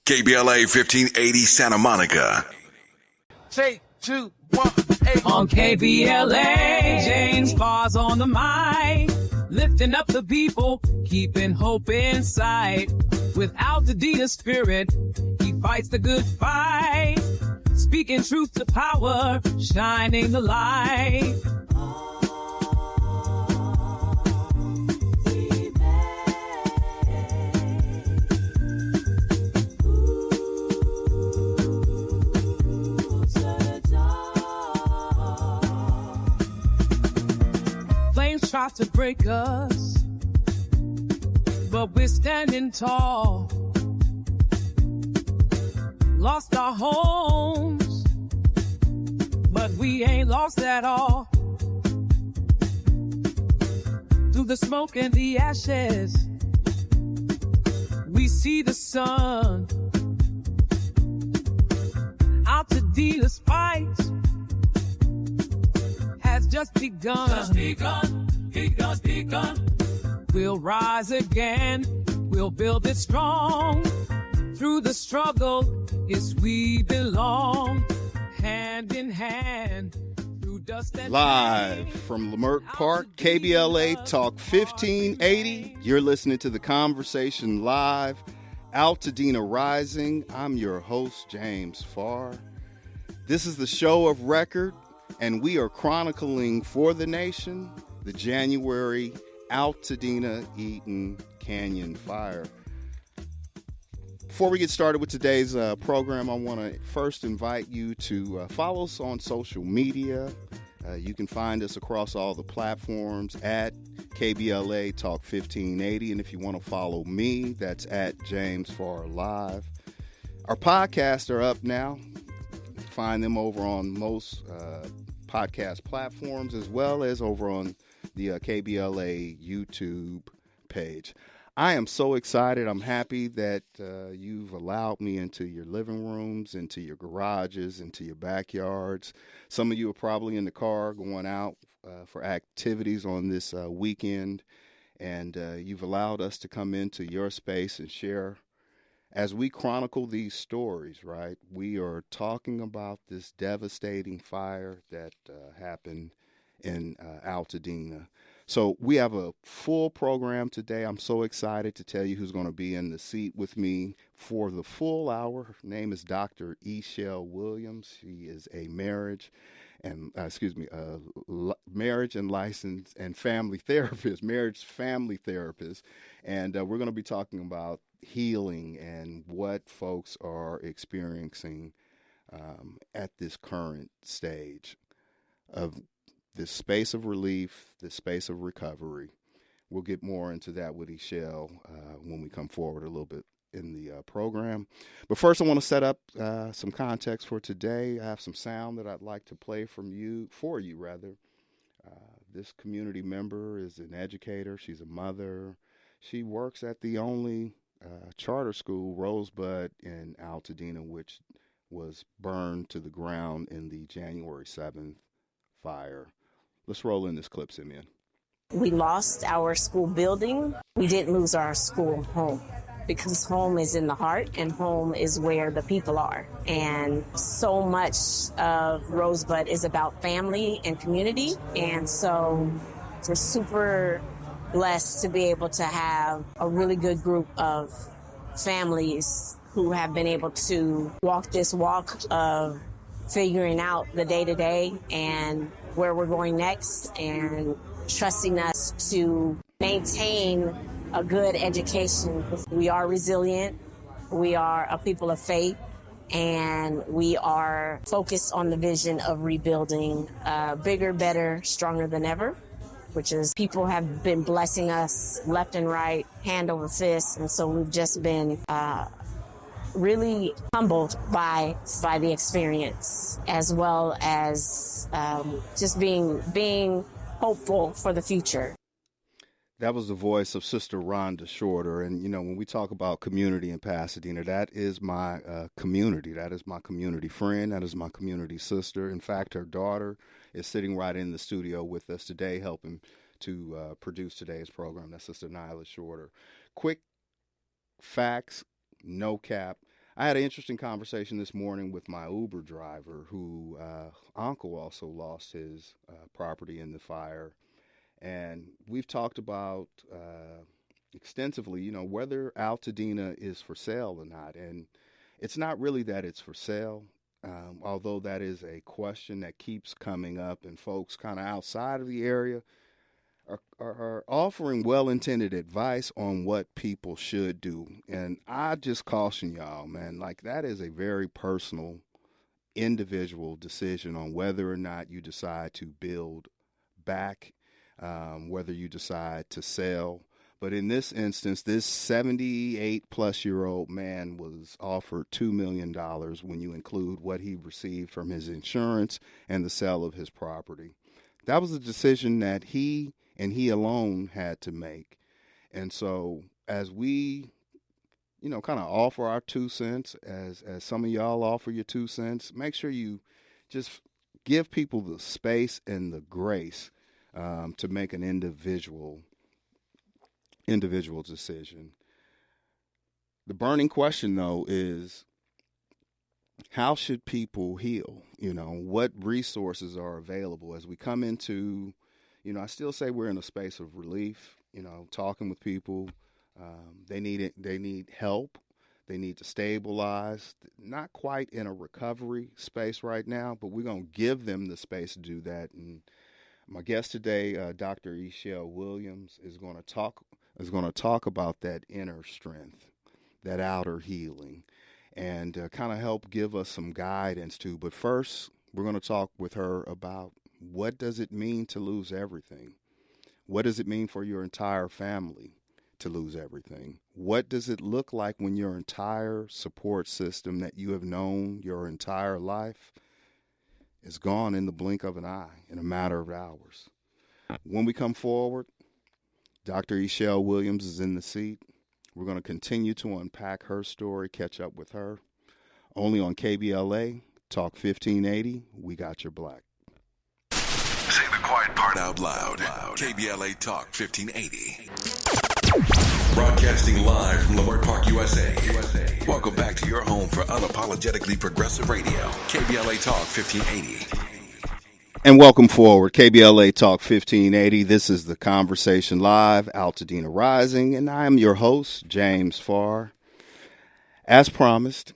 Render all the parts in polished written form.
KBLA 1580 Santa Monica. 3, 2, 1, 8. On KBLA, James Farr's on the mic, lifting up the people, keeping hope in sight. With Altadena spirit, he fights the good fight, speaking truth to power, shining the light. Flames try to break us, but we're standing tall. Lost our homes, but we ain't lost at all. Through the smoke and the ashes, we see the sun. Altadena's fight has just begun. Just begun. We'll rise again. We'll build it strong. Through the struggle, yes, we belong. Hand in hand. Through dust and Live pain. from Leimert Park, KBLA Talk 1580. You're listening to The Conversation Live. Altadena Rising. I'm your host, James Farr. This is the show of record, and we are chronicling for the nation the January Altadena Eaton Canyon Fire. Before we get started with today's program, I want to first invite you to follow us on social media. You can find us across all the platforms at KBLA Talk 1580. And if you want to follow me, that's at James Farr Live. Our podcasts are up now. Find them over on most podcast platforms, as well as over on the KBLA YouTube page. I am so excited. I'm happy that you've allowed me into your living rooms, into your garages, into your backyards. Some of you are probably in the car going out for activities on this weekend, and you've allowed us to come into your space and share. As we chronicle these stories, right, we are talking about this devastating fire that happened in Altadena. So we have a full program today. I'm so excited to tell you who's going to be in the seat with me for the full hour. Her name is Dr. Eshele Williams. She is a marriage and license and family therapist, family therapist. And we're going to be talking about healing and what folks are experiencing at this current stage of this space of relief, this space of recovery. We'll get more into that with Eshele when we come forward a little bit in the program. But first, I want to set up some context for today. I have some sound that I'd like to play for you. This community member is an educator. She's a mother. She works at the only charter school, Rosebud, in Altadena, which was burned to the ground in the January 7th fire. Let's roll in this clip, Simeon. We lost our school building. We didn't lose our school home, because home is in the heart and home is where the people are. And so much of Rosebud is about family and community. And so we're super blessed to be able to have a really good group of families who have been able to walk this walk of figuring out the day-to-day and where we're going next, and trusting us to maintain a good education. We are resilient, we are a people of faith, and we are focused on the vision of rebuilding bigger, better, stronger than ever, which is people have been blessing us left and right, hand over fist, and so we've just been really humbled by the experience, as well as just being hopeful for the future. That was the voice of Sister Rhonda Shorter. And, you know, when we talk about community in Pasadena, that is my community. That is my community friend. That is my community sister. In fact, her daughter is sitting right in the studio with us today, helping to produce today's program. That's Sister Nyla Shorter. Quick facts, no cap. I had an interesting conversation this morning with my Uber driver who uncle also lost his property in the fire. And we've talked about extensively, whether Altadena is for sale or not. And it's not really that it's for sale, although that is a question that keeps coming up, and folks kind of outside of the area are offering well-intended advice on what people should do. And I just caution y'all, man, like that is a very personal, individual decision on whether or not you decide to build back, whether you decide to sell. But in this instance, this 78-plus-year-old man was offered $2 million when you include what he received from his insurance and the sale of his property. That was a decision that he and he alone had to make. And so as we, kind of offer our 2 cents, as some of y'all offer your 2 cents, make sure you just give people the space and the grace to make an individual decision. The burning question, though, is how should people heal? What resources are available as we come into, I still say we're in a space of relief, talking with people. They need help. They need to stabilize. Not quite in a recovery space right now, but we're going to give them the space to do that. And my guest today, Dr. Eshele Williams, is going to talk about that inner strength, that outer healing, and kind of help give us some guidance too. But first, we're going to talk with her about what does it mean to lose everything? What does it mean for your entire family to lose everything? What does it look like when your entire support system that you have known your entire life is gone in the blink of an eye, in a matter of hours? When we come forward, Dr. Eshele Williams is in the seat. We're going to continue to unpack her story, catch up with her. Only on KBLA, Talk 1580, we got your black. Say the quiet part out loud. KBLA Talk 1580. Broadcasting live from Leimert Park, USA. Welcome back to your home for unapologetically progressive radio. KBLA Talk 1580. And welcome forward, KBLA Talk 1580. This is The Conversation Live, Altadena Rising, and I am your host, James Farr. As promised,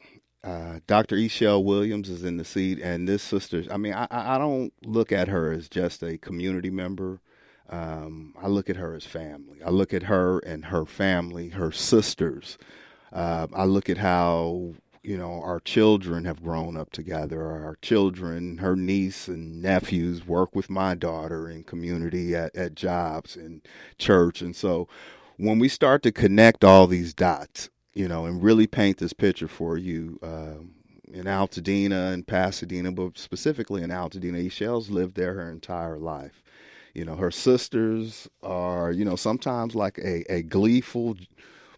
Dr. Eshele Williams is in the seat, and this sister, I don't look at her as just a community member. I look at her as family. I look at her and her family, her sisters. I look at how, our children have grown up together. Our children, her niece and nephews work with my daughter in community at jobs and church. And so when we start to connect all these dots, and really paint this picture for you in Altadena and Pasadena, but specifically in Altadena, Eshele's lived there her entire life. Her sisters are, sometimes like a gleeful,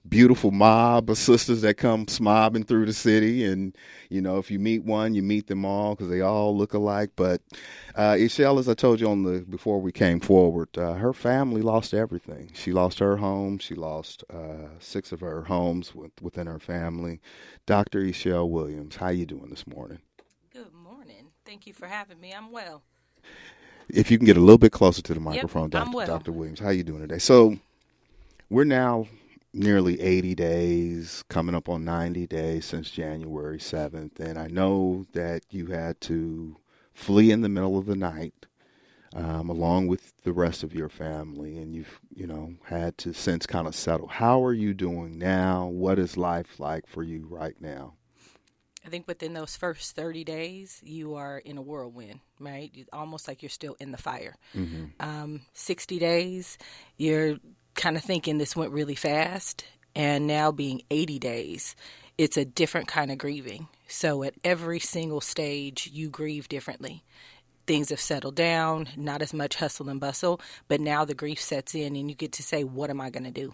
beautiful mob of sisters that come smobbing through the city. And, if you meet one, you meet them all because they all look alike. But Eshele, as I told you before we came forward, her family lost everything. She lost her home. She lost 6 of her homes within her family. Dr. Eshele Williams, how you doing this morning? Good morning. Thank you for having me. I'm well. If you can get a little bit closer to the microphone, I'm well. Dr. Williams, how you doing today? So we're now nearly 80 days, coming up on 90 days since January 7th. And I know that you had to flee in the middle of the night, along with the rest of your family. And you've, had to since kind of settle. How are you doing now? What is life like for you right now? I think within those first 30 days, you are in a whirlwind, right? Almost like you're still in the fire. Mm-hmm. 60 days, you're kind of thinking this went really fast. And now being 80 days, it's a different kind of grieving. So at every single stage, you grieve differently. Things have settled down, not as much hustle and bustle, but now the grief sets in and you get to say, what am I going to do?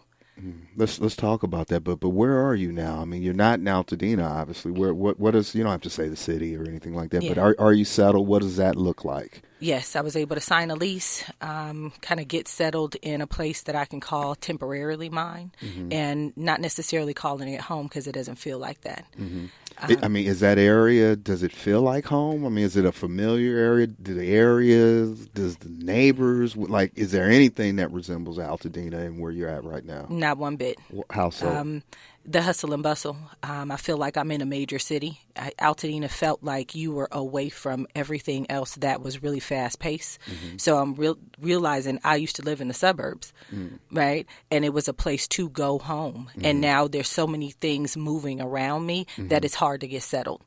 Let's talk about that. But where are you now? I mean, you're not in Altadena, obviously. What is, you don't have to say the city or anything like that, Yeah. but are you settled? What does that look like? Yes, I was able to sign a lease, kind of get settled in a place that I can call temporarily mine, and not necessarily calling it home because it doesn't feel like that. I mean, is that area, does it feel like home? I mean, is it a familiar area? Does the neighbors, like, is there anything that resembles Altadena and where you're at right now? Not one bit. How so? The hustle and bustle. I feel like I'm in a major city. Altadena felt like you were away from everything else that was really fast paced. So I'm realizing I used to live in the suburbs, right? And it was a place to go home. And now there's so many things moving around me that it's hard to get settled.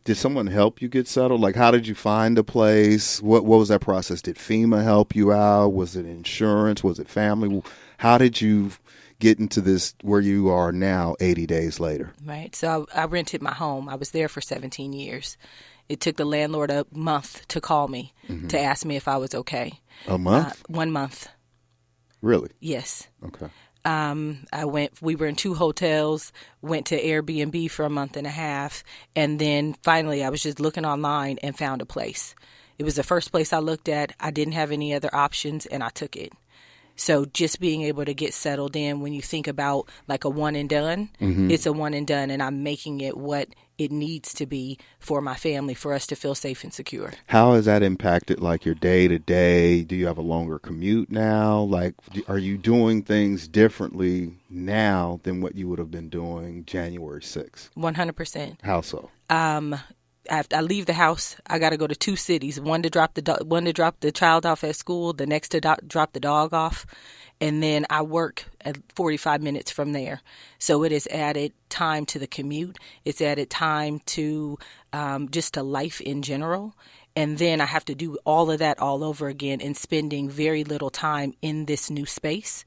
Did someone help you get settled? Like, how did you find a place? What was that process? Did FEMA help you out? Was it insurance? Was it family? How did you get into this where you are now 80 days later? Right. So I rented my home. I was there for 17 years. It took the landlord a month to call me to ask me if I was okay. A month? 1 month. Really? Yes. Okay. We were in 2 hotels, went to Airbnb for a month and a half, and then finally I was just looking online and found a place. It was the first place I looked at. I didn't have any other options, and I took it. So just being able to get settled in, when you think about like a one and done, it's a one and done, and I'm making it what it needs to be for my family, for us to feel safe and secure. How has that impacted like your day to day? Do you have a longer commute now? Like, are you doing things differently now than what you would have been doing January 6th? 100%. How so? I leave the house, I got to go to 2 cities, one to drop the child off at school, the next to drop the dog off, and then I work at 45 minutes from there. So it has added time to the commute. It's added time to just to life in general. And then I have to do all of that all over again and spending very little time in this new space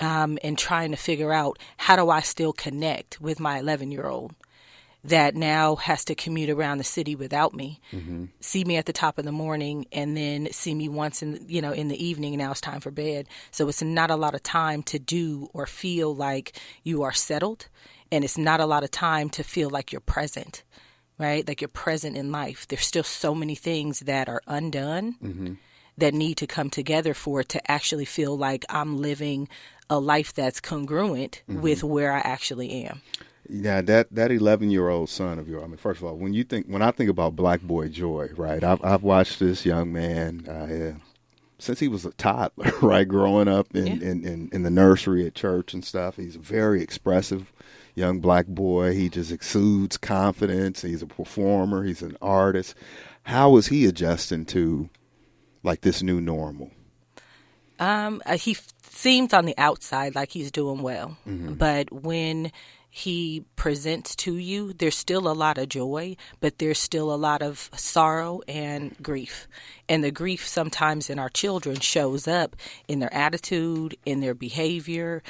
and trying to figure out, how do I still connect with my 11-year-old? That now has to commute around the city without me, see me at the top of the morning, and then see me once in the evening, and now it's time for bed. So it's not a lot of time to do or feel like you are settled, and it's not a lot of time to feel like you're present, right? Like you're present in life. There's still so many things that are undone that need to come together for it to actually feel like I'm living a life that's congruent with where I actually am. Yeah, that 11-year-old son of yours. I mean, first of all, when I think about Black Boy Joy, right? I've watched this young man since he was a toddler, right? Growing up in the nursery at church and stuff. He's a very expressive young Black boy. He just exudes confidence. He's a performer. He's an artist. How is he adjusting to like this new normal? He seems on the outside like he's doing well, but when he presents to you, there's still a lot of joy, but there's still a lot of sorrow and grief. And the grief sometimes in our children shows up in their attitude, in their behavior,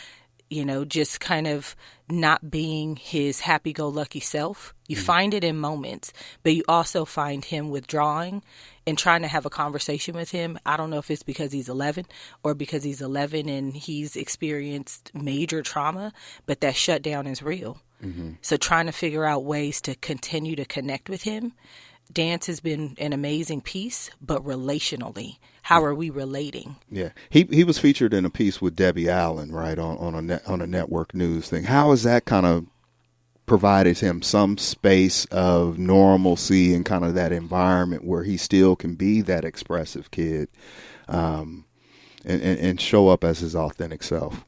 just kind of not being his happy-go-lucky self. You find it in moments, but you also find him withdrawing and trying to have a conversation with him. I don't know if it's because he's 11 or because he's 11 and he's experienced major trauma, but that shutdown is real. So trying to figure out ways to continue to connect with him. Dance has been an amazing piece, but relationally, how are we relating? Yeah, he was featured in a piece with Debbie Allen, right, on a network news thing. How has that kind of provided him some space of normalcy and kind of that environment where he still can be that expressive kid and show up as his authentic self?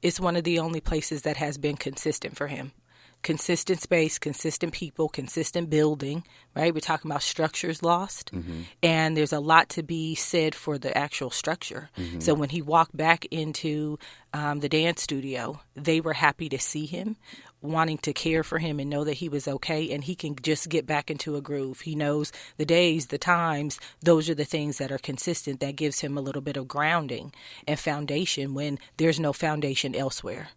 It's one of the only places that has been consistent for him. Consistent space, consistent people, consistent building, right? We're talking about structures lost. And there's a lot to be said for the actual structure. So when he walked back into the dance studio, they were happy to see him, wanting to care for him and know that he was okay, and he can just get back into a groove. He knows the days, the times, those are the things that are consistent, that gives him a little bit of grounding and foundation when there's no foundation elsewhere.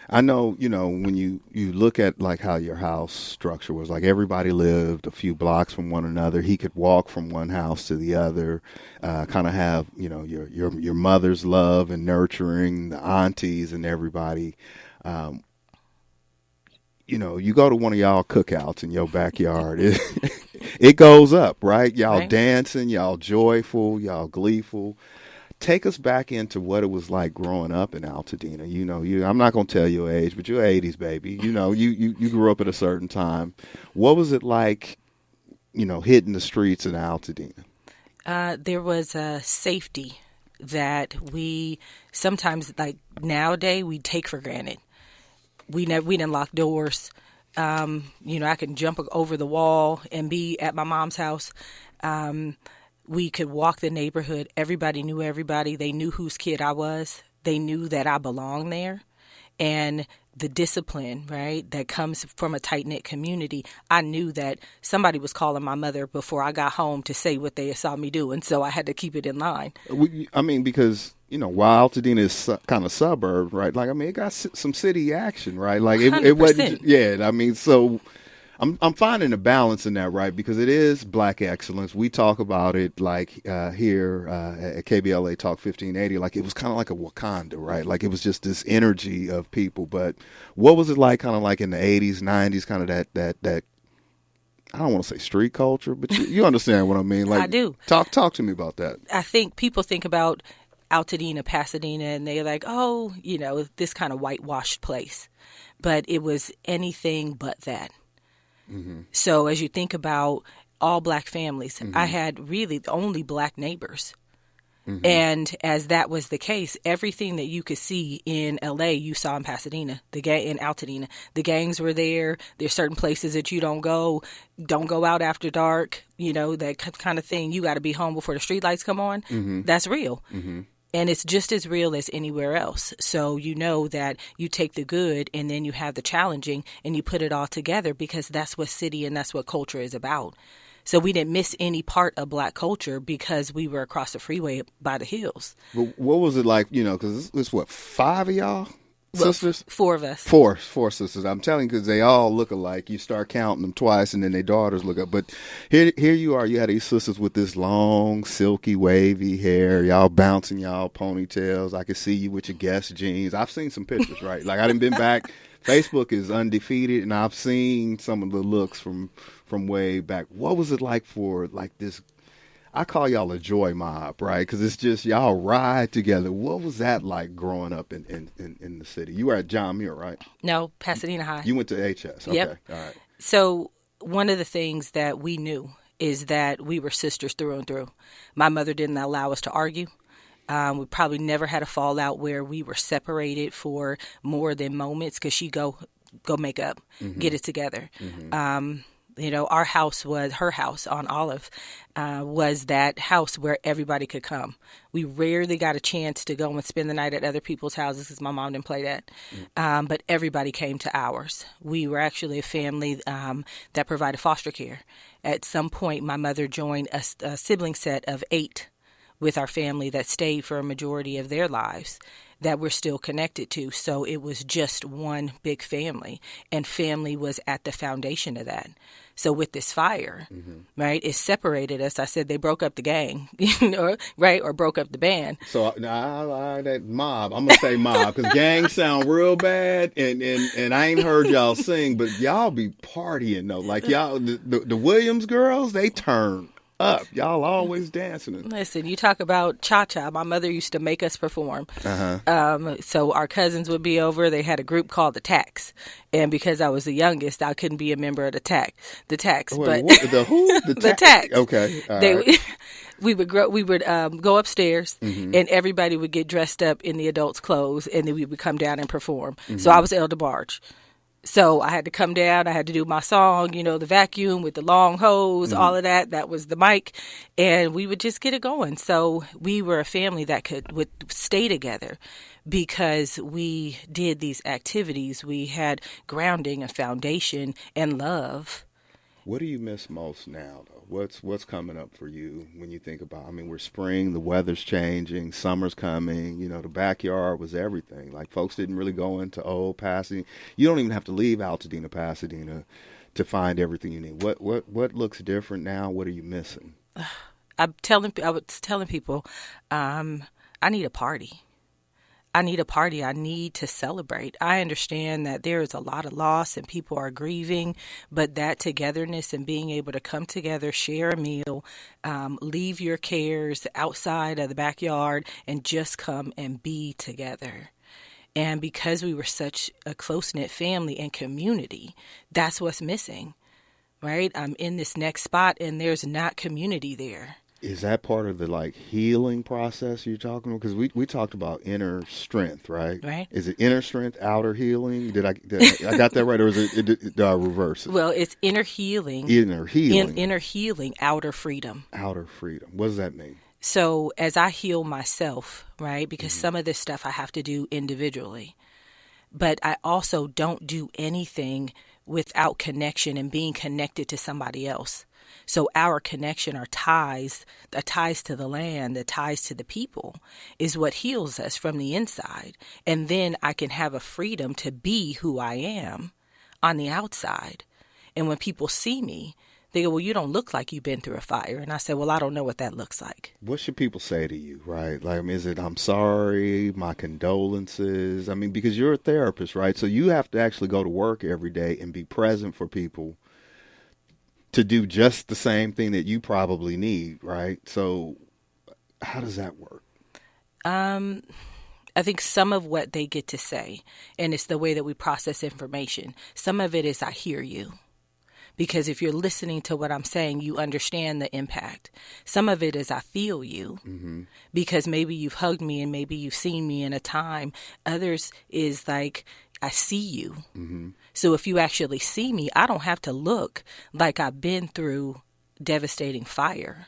I know, when you look at like how your house structure was, like everybody lived a few blocks from one another. He could walk from one house to the other, kind of have, your mother's love and nurturing, the aunties and everybody. You go to one of y'all cookouts in your backyard. it goes up, right? Y'all Right. dancing, y'all joyful, y'all gleeful. Take us back into what it was like growing up in Altadena. I'm not going to tell your age, but you're 80s, baby. You grew up at a certain time. What was it like, hitting the streets in Altadena? There was a safety that we sometimes, like nowadays, we take for granted. We didn't lock doors. I could jump over the wall and be at my mom's house. We could walk the neighborhood. Everybody knew everybody. They knew whose kid I was. They knew that I belonged there. And the discipline, right, that comes from a tight-knit community, I knew that somebody was calling my mother before I got home to say what they saw me do. And so I had to keep it in line. Because, while Altadena is kind of suburb, right, it got some city action, right? Like, it wasn't, 100%. So I'm finding a balance in that, right? Because it is Black excellence. We talk about it here at KBLA Talk 1580, like it was kind of like a Wakanda, right? Like it was just this energy of people. But what was it like, kind of like in the 80s, 90s, kind of that I don't want to say street culture, but you understand what I mean? Like, I do. Talk to me about that. I think people think about Altadena, Pasadena, and they're like, oh, this kind of whitewashed place. But it was anything but that. Mm-hmm. So as you think about all Black families, mm-hmm. I had really only Black neighbors. Mm-hmm. And as that was the case, everything that you could see in LA, you saw in Pasadena, in Altadena. The gangs were there. There's certain places that you don't go out after dark, that kind of thing. You got to be home before the streetlights come on. Mm-hmm. That's real. Mm-hmm. And it's just as real as anywhere else. So you know that you take the good and then you have the challenging and you put it all together, because that's what city and that's what culture is about. So we didn't miss any part of Black culture because we were across the freeway by the hills. But what was it like, because it's what, 5 of y'all? Sisters? 4 of us. Four sisters. I'm telling you, because they all look alike. You start counting them twice, and then their daughters look up. But here you are. You had these sisters with this long, silky, wavy hair. Y'all bouncing y'all ponytails. I could see you with your Guess jeans. I've seen some pictures, right? Like, I done been back. Facebook is undefeated, and I've seen some of the looks from way back. What was it like for, like, this? I call y'all a joy mob, right? Because it's just y'all ride together. What was that like growing up in the city? You were at John Muir, right? No, Pasadena High. You went to HS. Okay. Yep. All right. So one of the things that we knew is that we were sisters through and through. My mother didn't allow us to argue. We probably never had a fallout where we were separated for more than moments, because she'd go make up, mm-hmm. get it together. Mm-hmm. Our house was her house on Olive, was that house where everybody could come. We rarely got a chance to go and spend the night at other people's houses because my mom didn't play that. But everybody came to ours. We were actually a family that provided foster care. At some point, my mother joined a sibling set of 8 with our family that stayed for a majority of their lives that we're still connected to. So it was just one big family, and family was at the foundation of that. So with this fire, mm-hmm. right, it separated us. I said they broke up the gang, right, or broke up the band. So that mob, I'm gonna say mob, because gangs sound real bad, and I ain't heard y'all sing, but y'all be partying though. Like y'all, the Williams girls, they turn up. Y'all always dancing. Listen, you talk about cha-cha. My mother used to make us perform. Uh-huh. So our cousins would be over. They had a group called the Tax, and because I was the youngest, I couldn't be a member of the Tax. Wait, but what? The who? The Tax. Okay. All right. We would go upstairs, mm-hmm. and everybody would get dressed up in the adults' clothes, and then we would come down and perform. Mm-hmm. So I was Elder Barge. So I had to come down. I had to do my song, the vacuum with the long hose, mm-hmm. all of that. That was the mic. And we would just get it going. So we were a family that would stay together because we did these activities. We had grounding, a foundation, and love. What do you miss most now, though? What's coming up for you when you think about, we're spring, the weather's changing, summer's coming, the backyard was everything. Like, folks didn't really go into old Pasadena. You don't even have to leave Altadena, Pasadena to find everything you need. What looks different now? What are you missing? I was telling people, I need a party. I need a party. I need to celebrate. I understand that there is a lot of loss and people are grieving, but that togetherness and being able to come together, share a meal, leave your cares outside of the backyard and just come and be together. And because we were such a close-knit family and community, that's what's missing, right? I'm in this next spot and there's not community there. Is that part of the like healing process you're talking about? Because we talked about inner strength, right? Right. Is it inner strength, outer healing? Did I got that right, or is it did I reverse it? Well, it's inner healing. Inner healing. Inner healing, outer freedom. Outer freedom. What does that mean? So as I heal myself, right, because some of this stuff I have to do individually, but I also don't do anything without connection and being connected to somebody else. So our connection, our ties, the ties to the land, the ties to the people is what heals us from the inside. And then I can have a freedom to be who I am on the outside. And when people see me, they go, well, you don't look like you've been through a fire. And I said, well, I don't know what that looks like. What should people say to you, right? Like, is it, I'm sorry, my condolences? I mean, because you're a therapist, right? So you have to actually go to work every day and be present for people to do just the same thing that you probably need, right? So how does that work? I think some of what they get to say, and it's the way that we process information, some of it is I hear you. Because if you're listening to what I'm saying, you understand the impact. Some of it is I feel you, because maybe you've hugged me and maybe you've seen me in a time. Others is like, I see you. So if you actually see me, I don't have to look like I've been through devastating fire,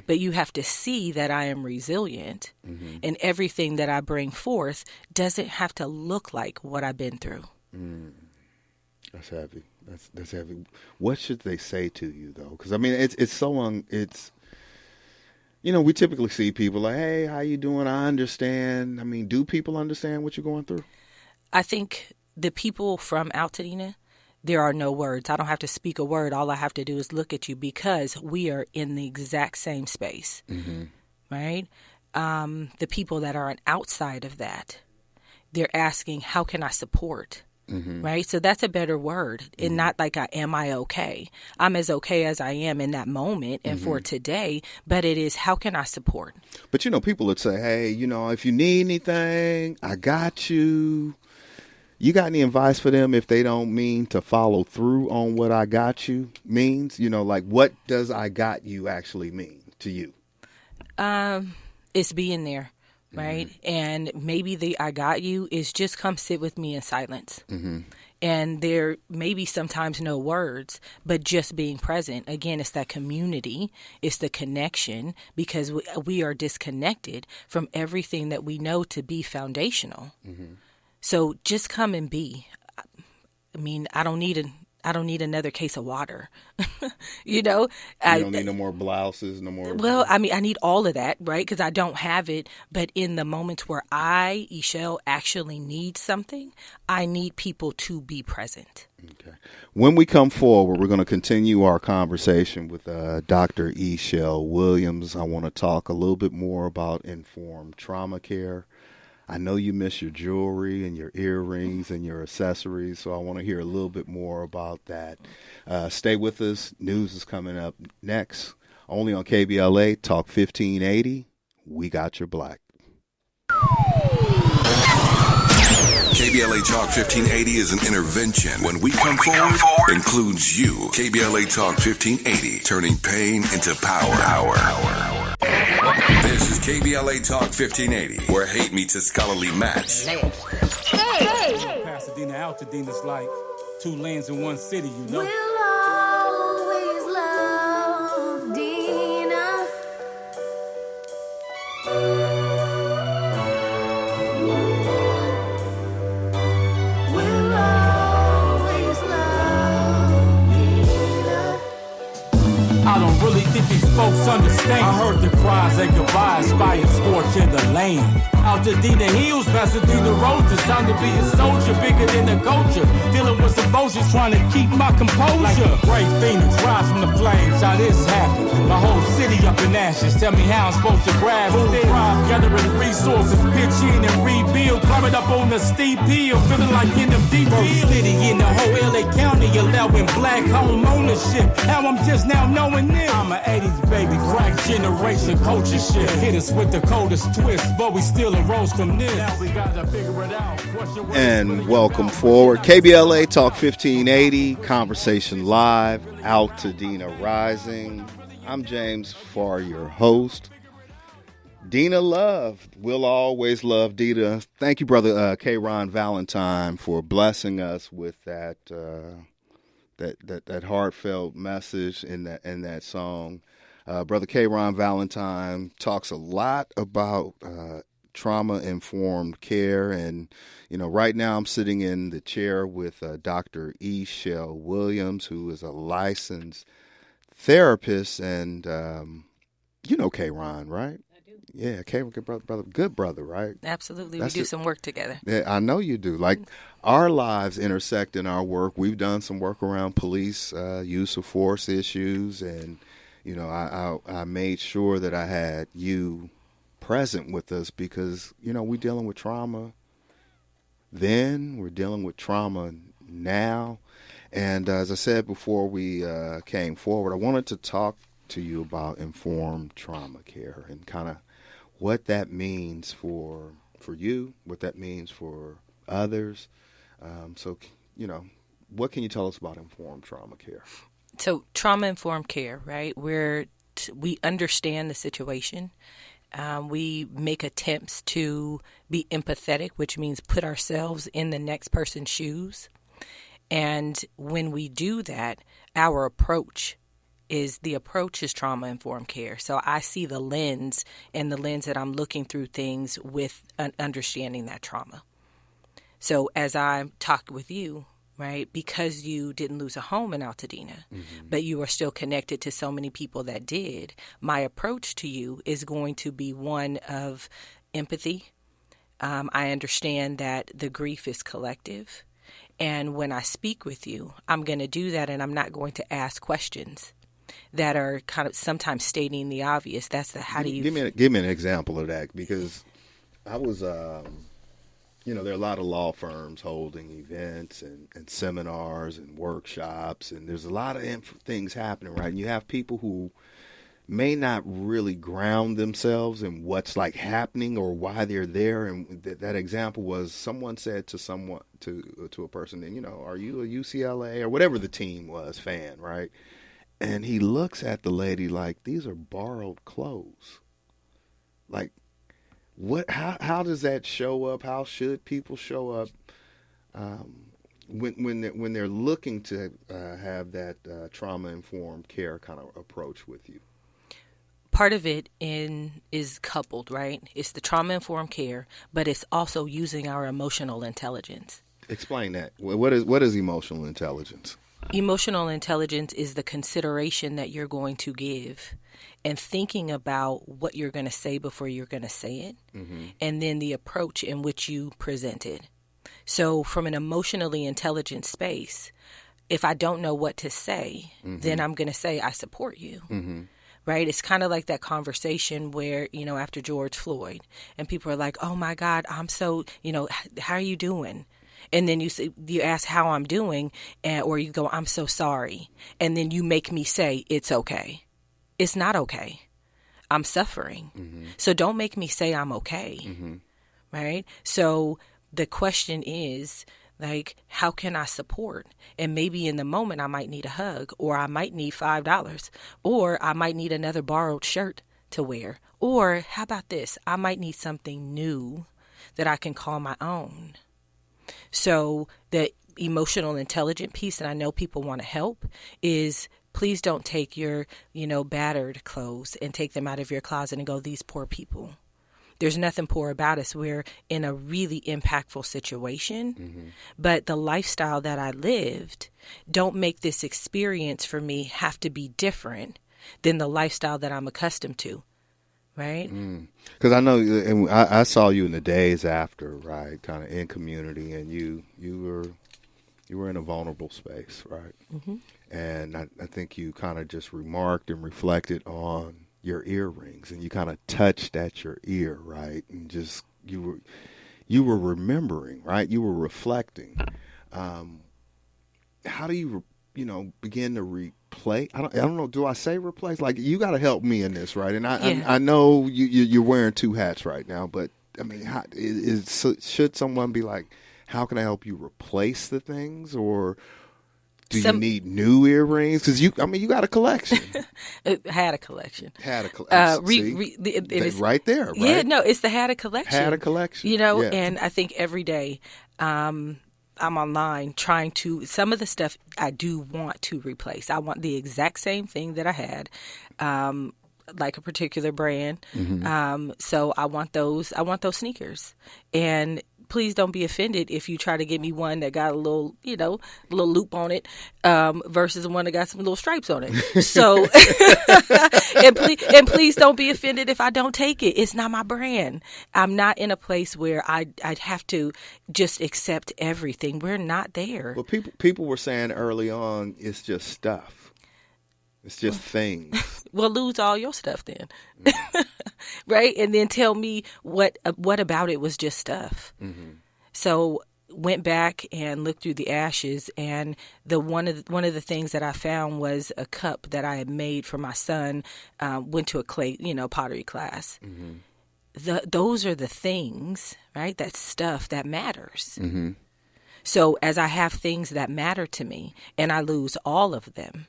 but you have to see that I am resilient, and everything that I bring forth doesn't have to look like what I've been through. That's heavy. That's heavy. What should they say to you though? Because I mean, it's so it's. You know, we typically see people like, "Hey, how you doing? I understand." I mean, do people understand what you're going through? I think the people from Altadena, there are no words. I don't have to speak a word. All I have to do is look at you because we are in the exact same space, right? The people that are outside of that, they're asking, how can I support? Right? So that's a better word, and not like, am I okay? I'm as okay as I am in that moment and for today, but it is, how can I support? But, you know, people would say, hey, you know, if you need anything, I got you. You got any advice for them if they don't mean to follow through on what I got you means? You know, like, what does I got you actually mean to you? It's being there. Right. And maybe the I got you is just come sit with me in silence. And there may be sometimes no words, but just being present. Again, it's that community. It's the connection, because we are disconnected from everything that we know to be foundational. So just come and be. I mean, I don't need another case of water. You know, you don't need no more blouses, no more. Well, I mean, I need all of that, right? Because I don't have it. But in the moments where I, Eshele, actually need something, I need people to be present. Okay. When we come forward, we're going to continue our conversation with Dr. Eshele Williams. I want to talk a little bit more about informed trauma care. I know you miss your jewelry and your earrings and your accessories, so I want to hear a little bit more about that. Stay with us. News is coming up next. Only on KBLA Talk 1580. We got your black. KBLA Talk 1580 is an intervention. When we come forward, includes you. KBLA Talk 1580, turning pain into power. This is KBLA Talk 1580, where hate meets a scholarly match. Hey! Pasadena, Altadena's like two lanes in one city, you know? We'll always love Dina. We'll always love Dina. I don't really think these folks understand. I heard the cries and goodbyes, fire scorching the land. Altadena Hills, Pasadena Roses. Time to be a soldier, bigger than a culture. Dealing with some emotions, trying to keep my composure. Like a great phoenix, rise from the flames. How this happened? My whole city up in ashes. Tell me how I'm supposed to grab it. Gathering resources, pitch in and rebuild. Climbing up on the steep hill, feeling like in them deep hills. First city in the whole LA County, allowing black home ownership. How I'm just now knowing this. I'm an 80s baby, crack generation, culture shit. Hit us with the coldest twist, but we still arose from this. Now we gotta figure it out. And welcome forward. KBLA Talk 1580, Conversation Live, Altadena Rising. I'm James Farr, your host. Dina Love. We'll always love Dina. Thank you, brother K. Ron Valentine, for blessing us with that heartfelt message in that song. Brother K. Ron Valentine talks a lot about trauma-informed care, and right now I'm sitting in the chair with Dr. Eshele Williams, who is a licensed therapist, and you know K. Ron, right? Yeah, good brother, right? Absolutely. We do some work together. Yeah, I know you do. Like, our lives intersect in our work. We've done some work around police use of force issues, and, I made sure that I had you present with us because, we're dealing with trauma then, we're dealing with trauma now. And as I said before we came forward, I wanted to talk to you about informed trauma care and kind of what that means for you, what that means for others. So, what can you tell us about informed trauma care? So trauma-informed care, right? We understand the situation. We make attempts to be empathetic, which means put ourselves in the next person's shoes. And when we do that, our approach is trauma-informed care. So I see the lens that I'm looking through things with understanding that trauma. So as I talk with you, right, because you didn't lose a home in Altadena, but you are still connected to so many people that did, my approach to you is going to be one of empathy. I understand that the grief is collective. And when I speak with you, I'm going to do that, and I'm not going to ask questions that are kind of sometimes stating the obvious. That's how do you... Give me an example of that, because I was, there are a lot of law firms holding events and seminars and workshops, and there's a lot of things happening, right? And you have people who may not really ground themselves in what's like happening or why they're there. And that example was someone said to someone, to a person, and are you a UCLA or whatever the team was fan, right? And he looks at the lady like, these are borrowed clothes. Like, what? How does that show up? How should people show up when they're looking to have that trauma-informed care kind of approach with you? Part of it is coupled, right? It's the trauma-informed care, but it's also using our emotional intelligence. Explain that. What is emotional intelligence? Emotional intelligence is the consideration that you're going to give and thinking about what you're going to say before you're going to say it, and then the approach in which you present it. So from an emotionally intelligent space, if I don't know what to say, then I'm going to say, I support you. Right? It's kind of like that conversation where, after George Floyd, and people are like, oh my God, I'm so, how are you doing? And then you ask how I'm doing, or you go, I'm so sorry. And then you make me say, it's okay. It's not okay. I'm suffering. So don't make me say I'm okay. Right? So the question is, like, how can I support? And maybe in the moment I might need a hug, or I might need $5, or I might need another borrowed shirt to wear. Or how about this? I might need something new that I can call my own. So the emotional intelligent piece, and I know people want to help, is please don't take your, battered clothes and take them out of your closet and go, these poor people. There's nothing poor about us. We're in a really impactful situation, but the lifestyle that I lived, don't make this experience for me have to be different than the lifestyle that I'm accustomed to, right? Because I know, and I saw you in the days after, right, kind of in community, and you were in a vulnerable space, right? Mm-hmm. And I think you kind of just remarked and reflected on your earrings, and you kind of touched at your ear, right? And just you were remembering, right? You were reflecting. How do you begin to replay? I don't know. Do I say replace? Like, you got to help me in this, right? And I know you're wearing two hats right now, but I mean, should someone be like, how can I help you replace the things, or do you need new earrings? Because you got a collection. Had a collection. See? Right there, right? Yeah, no, it's the had a collection. Had a collection. Yeah. And I think every day I'm online trying to, some of the stuff I do want to replace. I want the exact same thing that I had, like a particular brand. Mm-hmm. So I want those sneakers. And please don't be offended if you try to get me one that got a little loop on it, versus the one that got some little stripes on it. So, and please don't be offended if I don't take it. It's not my brand. I'm not in a place where I'd have to just accept everything. We're not there. Well, people were saying early on, it's just stuff. It's just things. Well, lose all your stuff then, right? And then tell me what about it was just stuff. Mm-hmm. So went back and looked through the ashes, and one of the things that I found was a cup that I had made for my son. Went to a clay, pottery class. Mm-hmm. Those are the things, right? That stuff that matters. Mm-hmm. So as I have things that matter to me, and I lose all of them.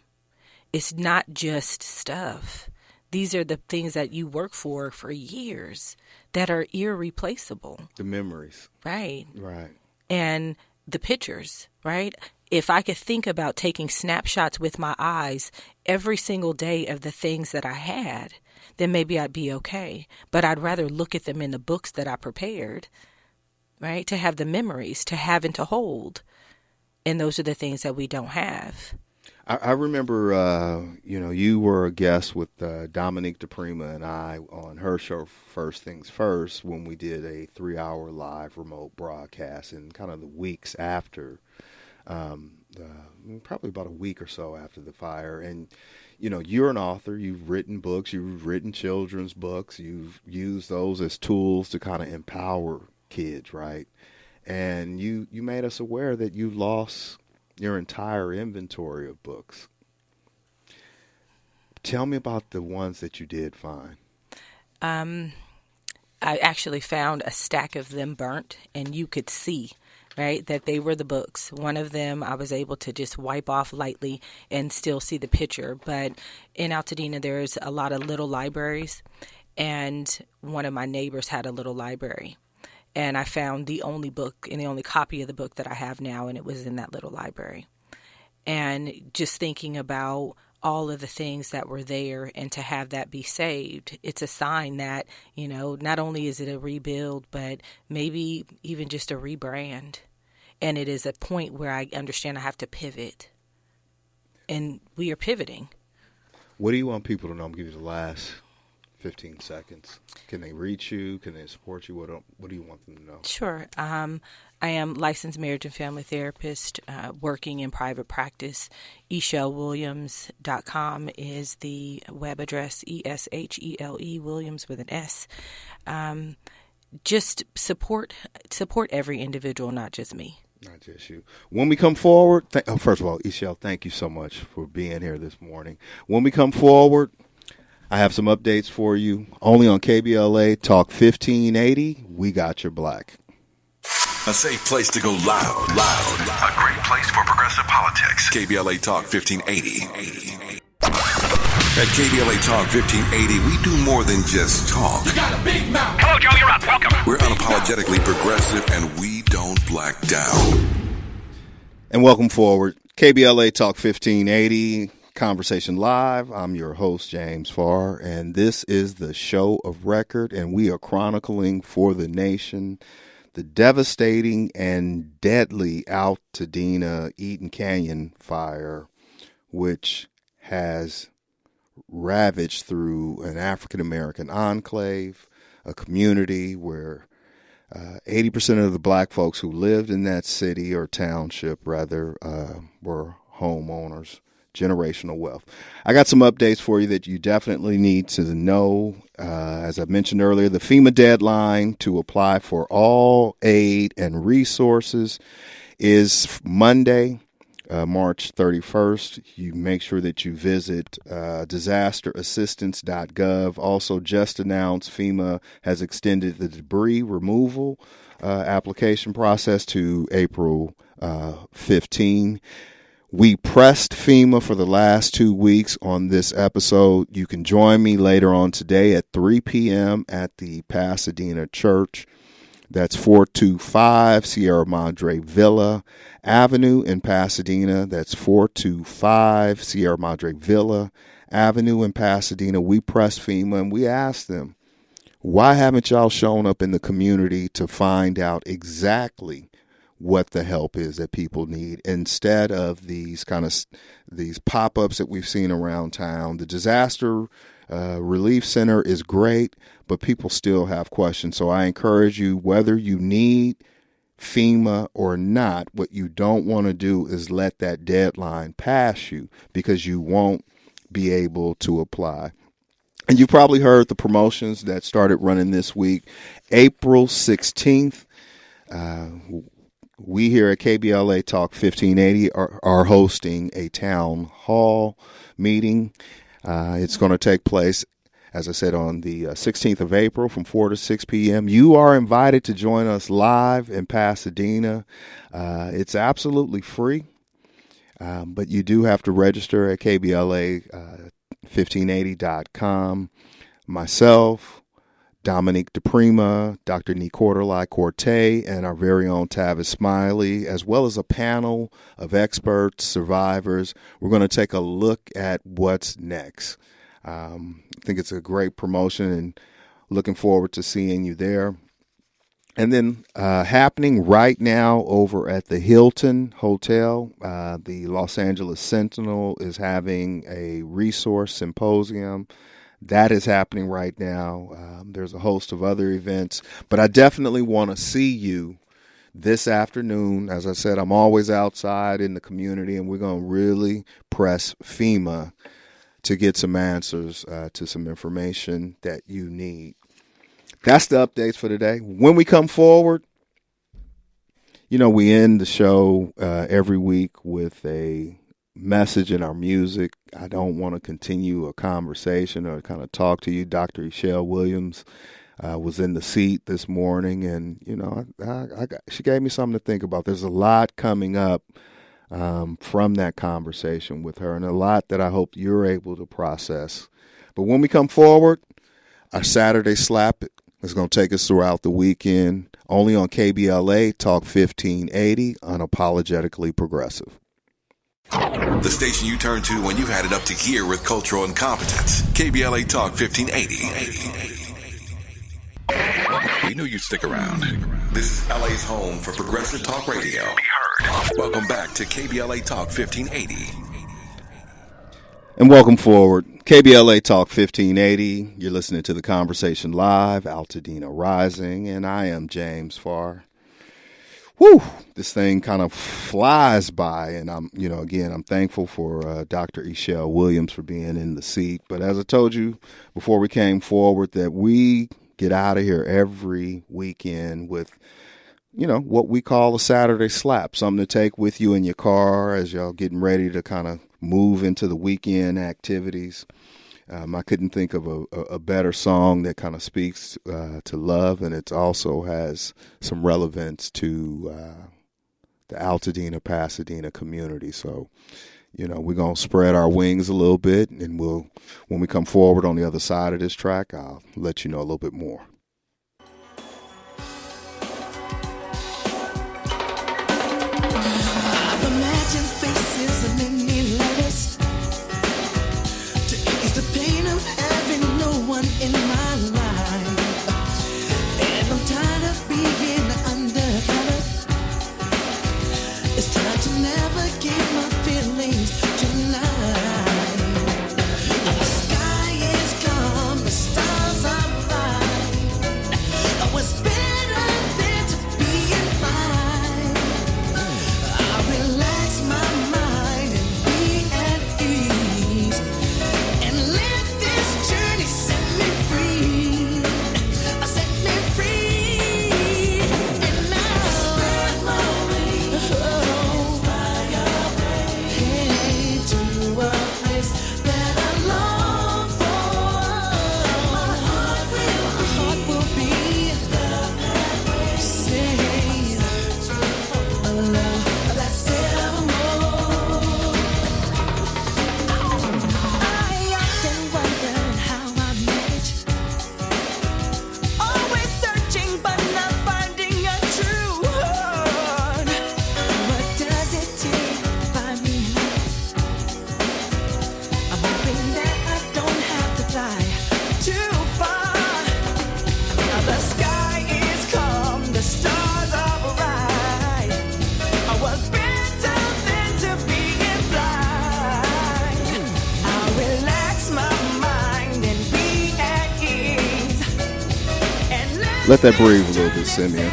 It's not just stuff. These are the things that you work for years that are irreplaceable. The memories. Right. Right. And the pictures, right? If I could think about taking snapshots with my eyes every single day of the things that I had, then maybe I'd be okay. But I'd rather look at them in the books that I prepared, right? To have the memories, to have and to hold. And those are the things that we don't have. I remember, you were a guest with Dominique DePrima and I on her show First Things First when we did a 3-hour live remote broadcast, and kind of the weeks after, probably about a week or so after the fire. And, you're an author. You've written books. You've written children's books. You've used those as tools to kind of empower kids, right? And you made us aware that you lost your entire inventory of books. Tell me about the ones that you did find. I actually found a stack of them burnt, and you could see, right, that they were the books. One of them I was able to just wipe off lightly and still see the picture. But in Altadena, there's a lot of little libraries, and one of my neighbors had a little library. And I found the only book and the only copy of the book that I have now, and it was in that little library. And just thinking about all of the things that were there and to have that be saved, it's a sign that, not only is it a rebuild, but maybe even just a rebrand. And it is a point where I understand I have to pivot. And we are pivoting. What do you want people to know? I'm going to give you the last 15 seconds. Can they reach you? Can they support you? What do you want them to know? Sure. I am licensed marriage and family therapist, working in private practice. EshelleWilliams.com is the web address, ESHELE Williams with an S. Just support every individual, not just me. Not just you. When we come forward, first of all, Eshele, thank you so much for being here this morning. When we come forward, I have some updates for you. Only on KBLA Talk 1580, we got your black. A safe place to go loud. A great place for progressive politics. KBLA Talk 1580. At KBLA Talk 1580, we do more than just talk. You got a big mouth. Hello, Joe. You're up. Welcome. We're unapologetically progressive, and we don't black down. And welcome forward. KBLA Talk 1580. Conversation Live. I'm your host, James Farr, and this is the show of record, and we are chronicling for the nation the devastating and deadly Altadena Eaton Canyon Fire, which has ravaged through an African-American enclave, a community where 80% of the black folks who lived in that city or township, rather, were homeowners, generational wealth. I got some updates for you that you definitely need to know. As I mentioned earlier, the FEMA deadline to apply for all aid and resources is Monday, March 31st. You make sure that you visit disasterassistance.gov. Also, just announced FEMA has extended the debris removal application process to April 15. We pressed FEMA for the last 2 weeks on this episode. You can join me later on today at 3 p.m. at the Pasadena Church. That's 425 Sierra Madre Villa Avenue in Pasadena. That's 425 Sierra Madre Villa Avenue in Pasadena. We pressed FEMA and we asked them, why haven't y'all shown up in the community to find out exactly what the help is that people need instead of these pop-ups that we've seen around town? The disaster relief center is great, but people still have questions. So I encourage you, whether you need FEMA or not, what you don't want to do is let that deadline pass you, because you won't be able to apply. And you probably heard the promotions that started running this week. April 16th, we here at KBLA Talk 1580 are hosting a town hall meeting. It's going to take place, as I said, on the 16th of April from 4 to 6 p.m. You are invited to join us live in Pasadena. It's absolutely free, but you do have to register at KBLA1580.com. Myself, Dominique DePrima, Dr. Nicordelai Corte, and our very own Tavis Smiley, as well as a panel of experts, survivors. We're going to take a look at what's next. I think it's a great promotion and looking forward to seeing you there. And then happening right now over at the Hilton Hotel, the Los Angeles Sentinel is having a resource symposium. That is happening right now. There's a host of other events, but I definitely want to see you this afternoon. As I said, I'm always outside in the community, and we're going to really press FEMA to get some answers to some information that you need. That's the updates for today. When we come forward, we end the show every week with a message in our music. I don't want to continue a conversation or kind of talk to you. Dr. Eshele Williams was in the seat this morning, and she gave me something to think about. There's a lot coming up from that conversation with her, and a lot that I hope you're able to process. But when we come forward, our Saturday Slap is going to take us throughout the weekend, only on KBLA Talk 1580, unapologetically progressive. The station you turn to when you've had it up to gear with cultural incompetence. KBLA Talk 1580. We knew you'd stick around. This is LA's home for progressive talk radio. Welcome back to KBLA Talk 1580. And welcome forward. KBLA Talk 1580. You're listening to The Conversation Live, Altadena Rising, and I am James Farr. Whew, this thing kind of flies by, and I'm thankful for Dr. Eshele Williams for being in the seat. But as I told you before we came forward, that we get out of here every weekend with, what we call a Saturday Slap, something to take with you in your car as y'all getting ready to kind of move into the weekend activities. I couldn't think of a better song that kind of speaks to love, and it also has some relevance to the Altadena, Pasadena community. So, we're going to spread our wings a little bit, and when we come forward on the other side of this track, I'll let you know a little bit more. I've imagined faces and many letters to ease the pain of having no one in my life. And I'm tired of being undercover. It's time to navigate my feelings tonight. The sky Let that breathe a little bit, Simeon.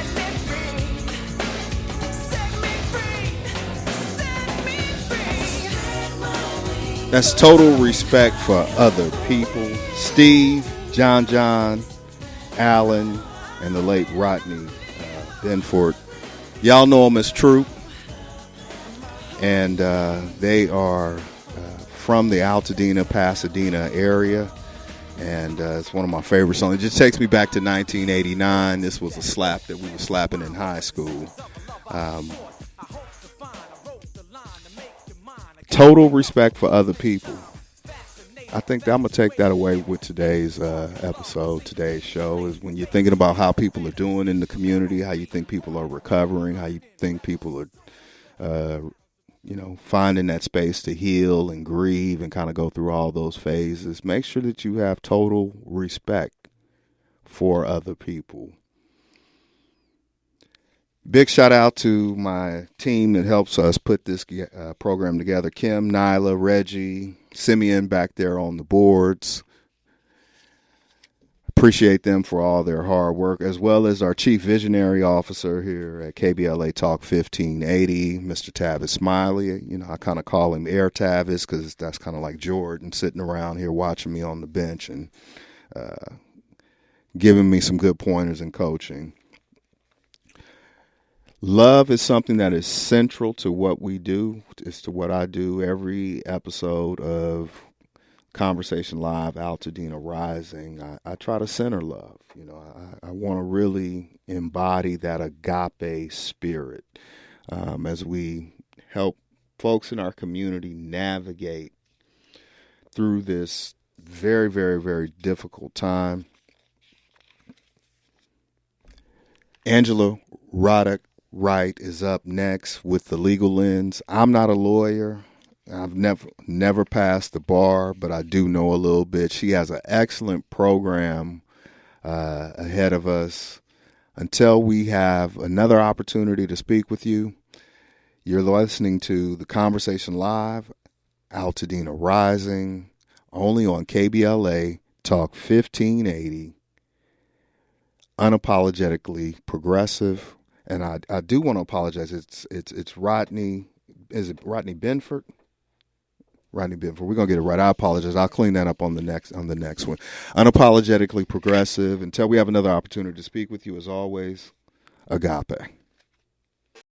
That's Total Respect for Other People. Steve, John, Allen, and the late Rodney Benford. Y'all know them as Troop. And they are from the Altadena, Pasadena area. And it's one of my favorite songs. It just takes me back to 1989. This was a slap that we were slapping in high school. Total respect for other people. I think that I'm going to take that away with today's episode, today's show, is when you're thinking about how people are doing in the community, how you think people are recovering, how you think people are, finding that space to heal and grieve and kind of go through all those phases. Make sure that you have total respect for other people. Big shout out to my team that helps us put this program together. Kim, Nyla, Reggie, Simeon back there on the boards. Appreciate them for all their hard work, as well as our chief visionary officer here at KBLA Talk 1580, Mr. Tavis Smiley. I kind of call him Air Tavis because that's kind of like Jordan sitting around here watching me on the bench and giving me some good pointers and coaching. Love is something that is central to what we do. It's to what I do every episode of Conversation Live, Altadena Rising. I try to center love. I want to really embody that agape spirit as we help folks in our community navigate through this very, very, very difficult time. Angela Roddick Wright is up next with the legal lens. I'm not a lawyer. I've never passed the bar, but I do know a little bit. She has an excellent program ahead of us. Until we have another opportunity to speak with you, you're listening to the Conversation Live, Altadena Rising, only on KBLA Talk 1580, unapologetically progressive. And I do want to apologize. It's Rodney. Is it Rodney Benford? Rodney Benford. We're gonna get it right. I apologize. I'll clean that up on the next one. Unapologetically progressive. Until we have another opportunity to speak with you, as always, agape.